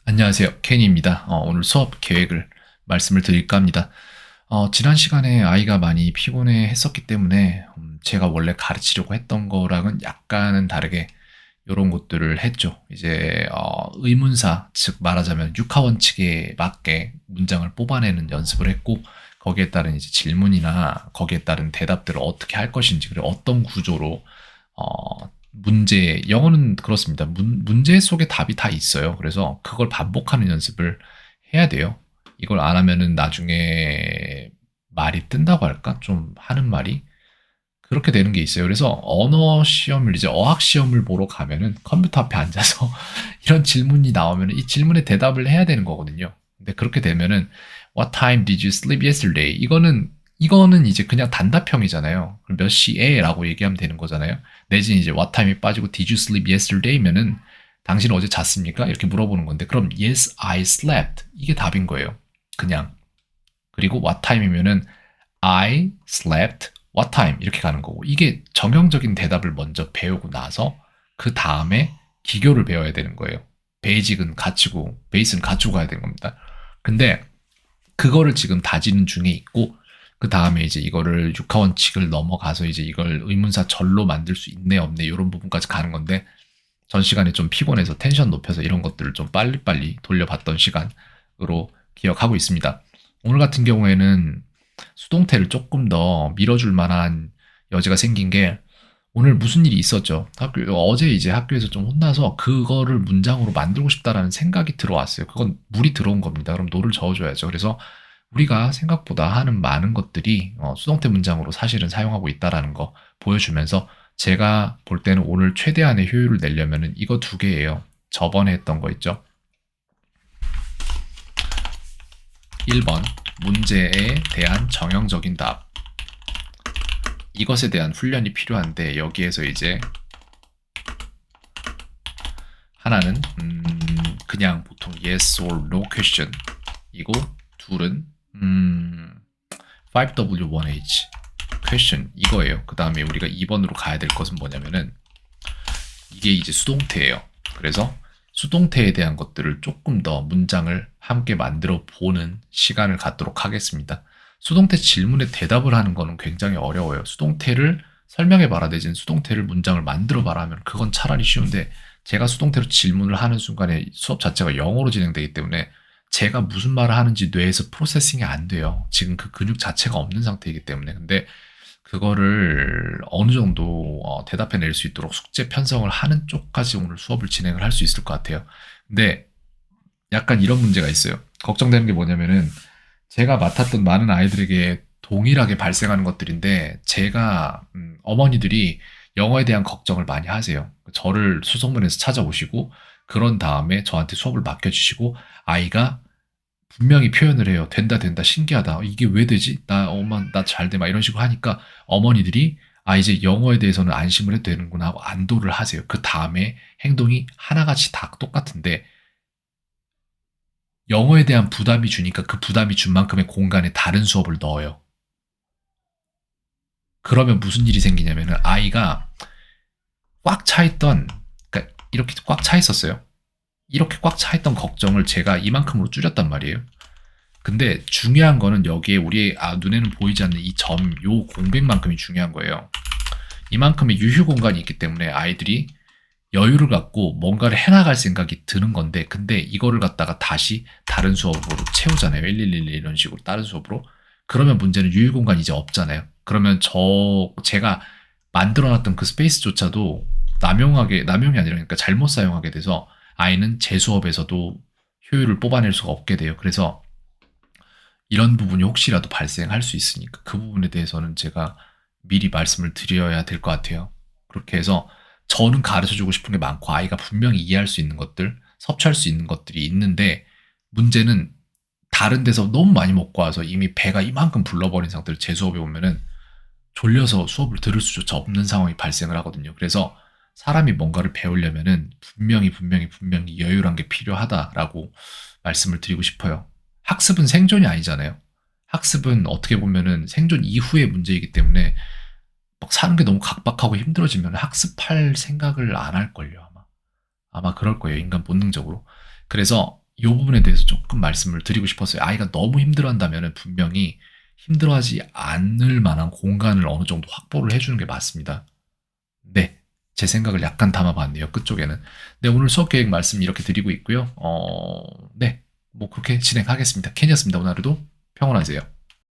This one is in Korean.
안녕하세요. 케니입니다. 오늘 수업 계획을 말씀을 드릴까 합니다. 지난 시간에 아이가 많이 피곤해 했었기 때문에 제가 원래 가르치려고 했던 거랑은 약간은 다르게 요런 것들을 했죠. 이제 의문사, 즉 말하자면 육하원칙에 맞게 문장을 뽑아내는 연습을 했고, 거기에 따른 이제 질문이나 거기에 따른 대답들을 어떻게 할 것인지, 그리고 어떤 구조로 문제, 영어는 그렇습니다. 문제 속에 답이 다 있어요. 그래서 그걸 반복하는 연습을 해야 돼요. 이걸 안 하면은 나중에 말이 뜬다고 할까? 좀 하는 말이 그렇게 되는 게 있어요. 그래서 언어 시험을 이제 어학 시험을 보러 가면은 컴퓨터 앞에 앉아서 이런 질문이 나오면은 이 질문에 대답을 해야 되는 거거든요. 근데 그렇게 되면은 What time did you sleep yesterday? 이거는 이제 그냥 단답형이잖아요. 그럼 몇 시에라고 얘기하면 되는 거잖아요. 내지는 이제 What time이 빠지고 Did you sleep yesterday면은 당신 어제 잤습니까? 이렇게 물어보는 건데 그럼 Yes, I slept 이게 답인 거예요. 그냥. 그리고 What time이면은 I slept what time 이렇게 가는 거고, 이게 정형적인 대답을 먼저 배우고 나서 그 다음에 기교를 배워야 되는 거예요. 베이직은 갖추고 베이스는 갖추고 가야 되는 겁니다. 근데 그거를 지금 다지는 중에 있고, 그 다음에 이제 이거를 육하원칙을 넘어가서 이제 이걸 의문사 절로 만들 수 있네 없네 이런 부분까지 가는 건데, 전 시간에 좀 피곤해서 텐션 높여서 이런 것들을 좀 빨리빨리 돌려봤던 시간으로 기억하고 있습니다. 오늘 같은 경우에는 수동태를 조금 더 밀어줄 만한 여지가 생긴 게, 오늘 무슨 일이 있었죠. 어제 이제 학교에서 좀 혼나서 그거를 문장으로 만들고 싶다라는 생각이 들어왔어요. 그건 물이 들어온 겁니다. 그럼 노를 저어줘야죠. 그래서 우리가 생각보다 하는 많은 것들이 수동태 문장으로 사실은 사용하고 있다라는 거 보여주면서, 제가 볼 때는 오늘 최대한의 효율을 내려면은 이거 두 개예요. 저번에 했던 거 있죠. 1번 문제에 대한 정형적인 답. 이것에 대한 훈련이 필요한데, 여기에서 이제 하나는 그냥 보통 yes or no question 이고, 둘은 5W1H question 이거예요. 그 다음에 우리가 2번으로 가야 될 것은 뭐냐면은 이게 이제 수동태예요. 그래서 수동태에 대한 것들을 조금 더 문장을 함께 만들어 보는 시간을 갖도록 하겠습니다. 수동태 질문에 대답을 하는 거는 굉장히 어려워요. 수동태를 설명해 봐라 내지는 수동태를 문장을 만들어 봐라 하면 그건 차라리 쉬운데, 제가 수동태로 질문을 하는 순간에 수업 자체가 영어로 진행되기 때문에 제가 무슨 말을 하는지 뇌에서 프로세싱이 안 돼요. 지금 그 근육 자체가 없는 상태이기 때문에. 근데 그거를 어느 정도 대답해낼 수 있도록 숙제 편성을 하는 쪽까지 오늘 수업을 진행을 할 수 있을 것 같아요. 근데 약간 이런 문제가 있어요. 걱정되는 게 뭐냐면은, 제가 맡았던 많은 아이들에게 동일하게 발생하는 것들인데, 제가 어머니들이 영어에 대한 걱정을 많이 하세요. 저를 수소문에서 찾아오시고 그런 다음에 저한테 수업을 맡겨주시고, 아이가 분명히 표현을 해요. 된다, 된다, 신기하다. 이게 왜 되지? 나, 엄마, 나 잘 돼. 막 이런 식으로 하니까 어머니들이, 아, 이제 영어에 대해서는 안심을 해도 되는구나 하고 안도를 하세요. 그 다음에 행동이 하나같이 다 똑같은데, 영어에 대한 부담이 주니까 그 부담이 준 만큼의 공간에 다른 수업을 넣어요. 그러면 무슨 일이 생기냐면은 아이가 꽉 차 있던, 그러니까 이렇게 꽉 차 있었어요. 이렇게 꽉 차 있던 걱정을 제가 이만큼으로 줄였단 말이에요. 근데 중요한 거는 여기에 우리 눈에는 보이지 않는 이 점, 요 공백만큼이 중요한 거예요. 이만큼의 유휴 공간이 있기 때문에 아이들이 여유를 갖고 뭔가를 해나갈 생각이 드는 건데, 근데 이거를 갖다가 다시 다른 수업으로 채우잖아요. 1111 이런 식으로 다른 수업으로. 그러면 문제는 유휴 공간이 이제 없잖아요. 그러면 제가 만들어놨던 그 스페이스조차도 남용이 아니라 그러니까 잘못 사용하게 돼서 아이는 제 수업에서도 효율을 뽑아낼 수가 없게 돼요. 그래서 이런 부분이 혹시라도 발생할 수 있으니까 그 부분에 대해서는 제가 미리 말씀을 드려야 될 것 같아요. 그렇게 해서 저는 가르쳐주고 싶은 게 많고 아이가 분명히 이해할 수 있는 것들, 섭취할 수 있는 것들이 있는데, 문제는 다른 데서 너무 많이 먹고 와서 이미 배가 이만큼 불러버린 상태로 제 수업에 오면은 졸려서 수업을 들을 수조차 없는 상황이 발생을 하거든요. 그래서 사람이 뭔가를 배우려면은 분명히 여유란 게 필요하다라고 말씀을 드리고 싶어요. 학습은 생존이 아니잖아요. 학습은 어떻게 보면은 생존 이후의 문제이기 때문에 막 사는 게 너무 각박하고 힘들어지면 학습할 생각을 안 할걸요, 아마. 아마 그럴 거예요, 인간 본능적으로. 그래서 요 부분에 대해서 조금 말씀을 드리고 싶었어요. 아이가 너무 힘들어한다면은 분명히 힘들어하지 않을 만한 공간을 어느 정도 확보를 해 주는 게 맞습니다. 네. 제 생각을 약간 담아 봤네요, 끝쪽에는. 네, 오늘 수업 계획 말씀 이렇게 드리고 있고요. 네. 뭐 그렇게 진행하겠습니다. 켄이었습니다. 오늘 하루도 평온하세요.